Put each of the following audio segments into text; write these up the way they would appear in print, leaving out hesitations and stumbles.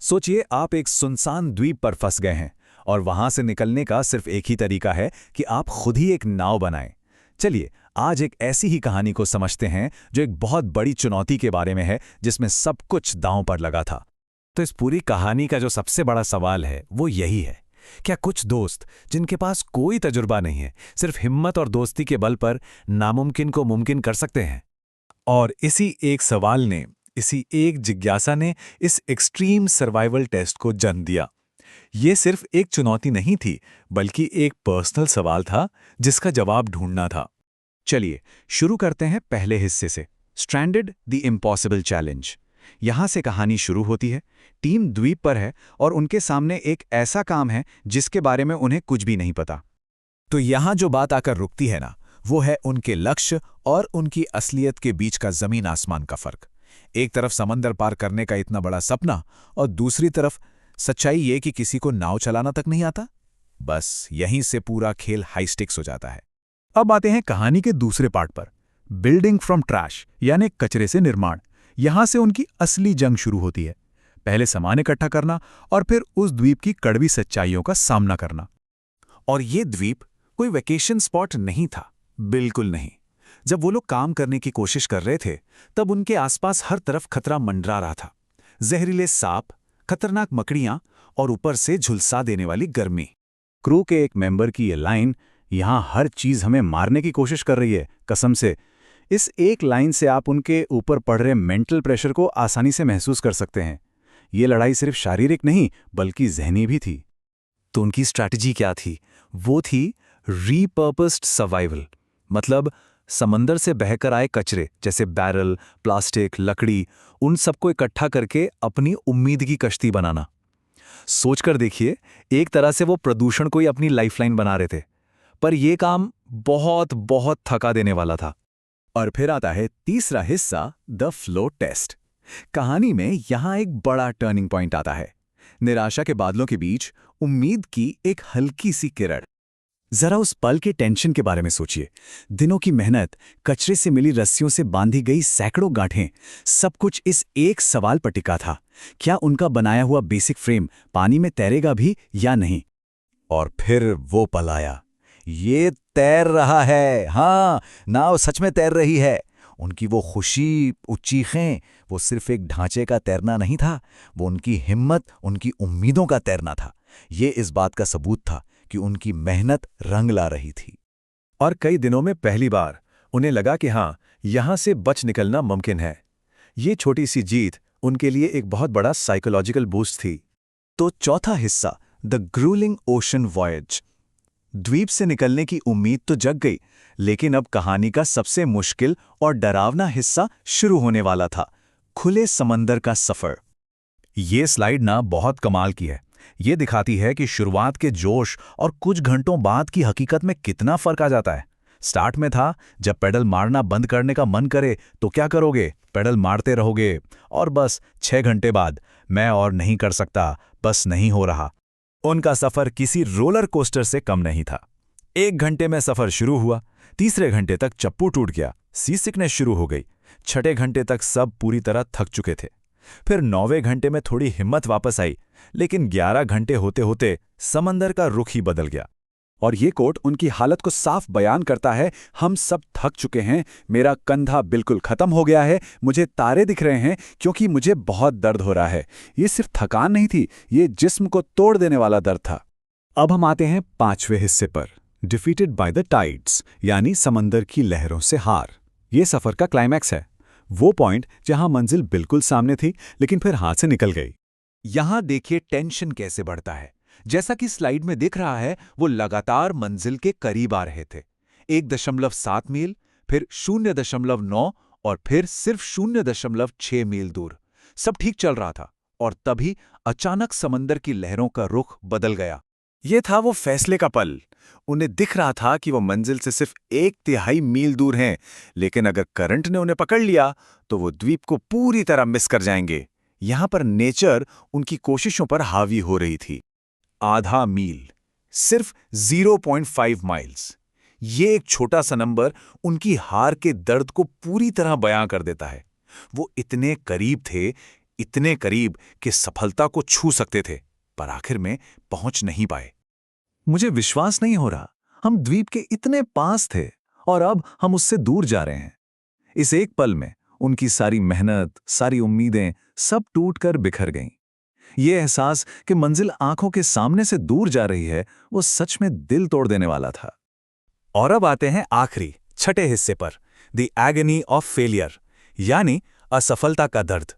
सोचिए आप एक सुनसान द्वीप पर फंस गए हैं और वहां से निकलने का सिर्फ एक ही तरीका है कि आप खुद ही एक नाव बनाएं। चलिए आज एक ऐसी ही कहानी को समझते हैं जो एक बहुत बड़ी चुनौती के बारे में है, जिसमें सब कुछ दांव पर लगा था। तो इस पूरी कहानी का जो सबसे बड़ा सवाल है वो यही है, क्या कुछ दोस्त जिनके पास कोई तजुर्बा नहीं है, सिर्फ हिम्मत और दोस्ती के बल पर नामुमकिन को मुमकिन कर सकते हैं? और इसी एक सवाल ने, इसी एक जिज्ञासा ने इस एक्सट्रीम सर्वाइवल टेस्ट को जन्म दिया। ये सिर्फ एक चुनौती नहीं थी, बल्कि एक पर्सनल सवाल था जिसका जवाब ढूंढना था। चलिए शुरू करते हैं पहले हिस्से से, स्ट्रैंडेड द इम्पॉसिबल चैलेंज। यहां से कहानी शुरू होती है। टीम द्वीप पर है और उनके सामने एक ऐसा काम है जिसके बारे में उन्हें कुछ भी नहीं पता। तो यहां जो बात आकर रुकती है ना, वो है उनके लक्ष्य और उनकी असलियत के बीच का जमीन आसमान का फर्क। एक तरफ समंदर पार करने का इतना बड़ा सपना और दूसरी तरफ सच्चाई ये कि किसी को नाव चलाना तक नहीं आता। बस यहीं से पूरा खेल हाई स्टिक्स हो जाता है। अब आते हैं कहानी के दूसरे पार्ट पर, बिल्डिंग फ्रॉम ट्रैश यानी कचरे से निर्माण। यहां से उनकी असली जंग शुरू होती है। पहले सामान इकट्ठा करना और फिर उस द्वीप की कड़वी सच्चाइयों का सामना करना। और ये द्वीप कोई वेकेशन स्पॉट नहीं था, बिल्कुल नहीं। जब वो लोग काम करने की कोशिश कर रहे थे, तब उनके आसपास हर तरफ खतरा मंडरा रहा था। जहरीले सांप, खतरनाक मकड़ियां और ऊपर से झुलसा देने वाली गर्मी। क्रू के एक मेंबर की ये लाइन, "यहां हर चीज हमें मारने की कोशिश कर रही है, कसम से", इस एक लाइन से आप उनके ऊपर पड़ रहे मेंटल प्रेशर को आसानी से महसूस कर सकते हैं। ये लड़ाई सिर्फ शारीरिक नहीं बल्कि ज़हनी भी थी। तो उनकी स्ट्रैटेजी क्या थी? वो थी रीपर्पस्ड सर्वाइवल। मतलब समंदर से बहकर आए कचरे जैसे बैरल, प्लास्टिक, लकड़ी, उन सबको इकट्ठा करके अपनी उम्मीद की कश्ती बनाना। सोचकर देखिए, एक तरह से वो प्रदूषण को ही अपनी लाइफलाइन बना रहे थे। पर यह काम बहुत बहुत थका देने वाला था। और फिर आता है तीसरा हिस्सा, द फ्लो टेस्ट। कहानी में यहां एक बड़ा टर्निंग पॉइंट आता है। निराशा के बादलों के बीच उम्मीद की एक हल्की सी किरण। जरा उस पल के टेंशन के बारे में सोचिए। दिनों की मेहनत, कचरे से मिली रस्सियों से बांधी गई सैकड़ों गांठें, सब कुछ इस एक सवाल पर टिका था, क्या उनका बनाया हुआ बेसिक फ्रेम पानी में तैरेगा भी या नहीं? और फिर वो पल आया। ये तैर रहा है, हाँ, नाव सच में तैर रही है। उनकी वो खुशी, वो चीखें, वो सिर्फ एक ढांचे का तैरना नहीं था, वो उनकी हिम्मत, उनकी उम्मीदों का तैरना था। ये इस बात का सबूत था कि उनकी मेहनत रंग ला रही थी। और कई दिनों में पहली बार उन्हें लगा कि हाँ, यहां से बच निकलना मुमकिन है। ये छोटी सी जीत उनके लिए एक बहुत बड़ा साइकोलॉजिकल बूस्ट थी। तो चौथा हिस्सा, द ग्रूलिंग ओशन वॉयज। द्वीप से निकलने की उम्मीद तो जग गई, लेकिन अब कहानी का सबसे मुश्किल और डरावना हिस्सा शुरू होने वाला था, खुले समंदर का सफर। ये स्लाइड ना बहुत कमाल की है। ये दिखाती है कि शुरुआत के जोश और कुछ घंटों बाद की हकीकत में कितना फर्क आ जाता है। स्टार्ट में था, जब पेडल मारना बंद करने का मन करे तो क्या करोगे? पेडल मारते रहोगे। और बस 6 घंटे बाद, मैं और नहीं कर सकता, बस नहीं हो रहा। उनका सफर किसी रोलर कोस्टर से कम नहीं था। 1 घंटे में सफर शुरू हुआ, तीसरे घंटे तक चप्पू टूट गया, सी सिकनेस शुरू हो गई, छठे घंटे तक सब पूरी तरह थक चुके थे। फिर 9वें घंटे में थोड़ी हिम्मत वापस आई, लेकिन 11 घंटे होते होते समंदर का रुख ही बदल गया। और ये कोट उनकी हालत को साफ बयान करता है, हम सब थक चुके हैं, मेरा कंधा बिल्कुल खत्म हो गया है, मुझे तारे दिख रहे हैं क्योंकि मुझे बहुत दर्द हो रहा है। ये सिर्फ थकान नहीं थी, ये जिस्म को तोड़ देने वाला दर्द था। अब हम आते हैं 5वें हिस्से पर, डिफीटेड बाय द टाइड्स, यानी समंदर की लहरों से हार। ये सफर का क्लाइमैक्स है, वो पॉइंट जहां मंजिल बिल्कुल सामने थी लेकिन फिर हाथ से निकल गई। यहां देखिए टेंशन कैसे बढ़ता है। जैसा कि स्लाइड में दिख रहा है, वो लगातार मंजिल के करीब आ रहे थे। 1.7 मील, फिर 0.9 और फिर सिर्फ 0.6 मील दूर। सब ठीक चल रहा था और तभी अचानक समंदर की लहरों का रुख बदल गया। ये था वो फैसले का पल। उन्हें दिख रहा था कि वो मंजिल से सिर्फ 1/3 मील दूर हैं, लेकिन अगर करंट ने उन्हें पकड़ लिया तो वो द्वीप को पूरी तरह मिस कर जाएंगे। यहां पर नेचर उनकी कोशिशों पर हावी हो रही थी। आधा मील, सिर्फ 0.5 माइल्स। ये एक छोटा सा नंबर उनकी हार के दर्द को पूरी तरह बयां कर देता है। वो इतने करीब थे, इतने करीब कि सफलता को छू सकते थे, पर आखिर में पहुंच नहीं पाए। मुझे विश्वास नहीं हो रहा, हम द्वीप के इतने पास थे और अब हम उससे दूर जा रहे हैं। इस एक पल में उनकी सारी मेहनत, सारी उम्मीदें सब टूटकर बिखर गईं। ये एहसास कि मंजिल आंखों के सामने से दूर जा रही है, वो सच में दिल तोड़ देने वाला था। और अब आते हैं आखिरी, छठे हिस्से पर, द एगनी ऑफ फेलियर, यानी असफलता का दर्द।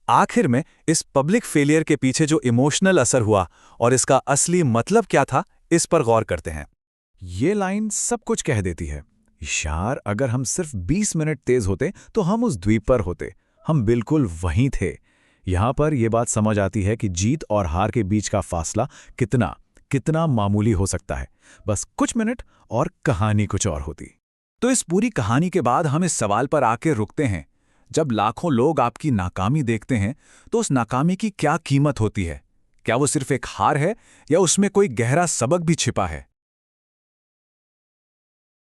आखिर में इस पब्लिक फेलियर के पीछे जो इमोशनल असर हुआ और इसका असली मतलब क्या था, इस पर गौर करते हैं। ये लाइन सब कुछ कह देती है। यार, अगर हम सिर्फ 20 मिनट तेज होते तो हम उस द्वीप पर होते। हम बिल्कुल वहीं थे। यहां पर यह बात समझ आती है कि जीत और हार के बीच का फासला कितना कितना मामूली हो सकता है। बस कुछ मिनट और कहानी कुछ और होती। तो इस पूरी कहानी के बाद हम इस सवाल पर आके रुकते हैं, जब लाखों लोग आपकी नाकामी देखते हैं तो उस नाकामी की क्या कीमत होती है? क्या वो सिर्फ एक हार है या उसमें कोई गहरा सबक भी छिपा है?